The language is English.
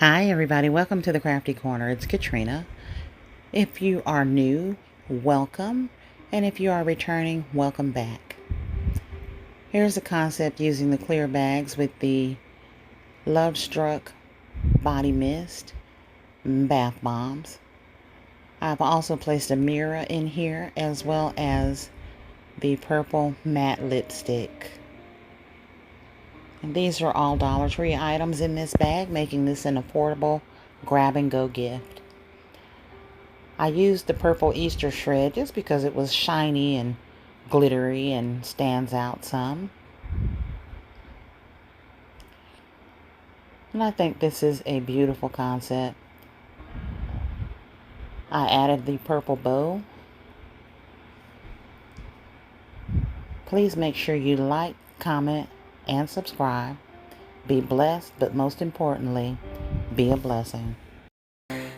Hi everybody, welcome to the Crafty Corner. It's Katrina. If you are new, welcome, and if you are returning, welcome back. Here's the concept using the clear bags with the Love Struck body mist, bath bombs. I've also placed a mirror in here as well as the purple matte lipstick. And these are all Dollar Tree items in this bag, making this an affordable grab-and-go gift. I used the purple Easter shred just because it was shiny and glittery and stands out some. And I think this is a beautiful concept. I added the purple bow. Please make sure you like, comment, and subscribe. Be blessed, but most importantly, be a blessing.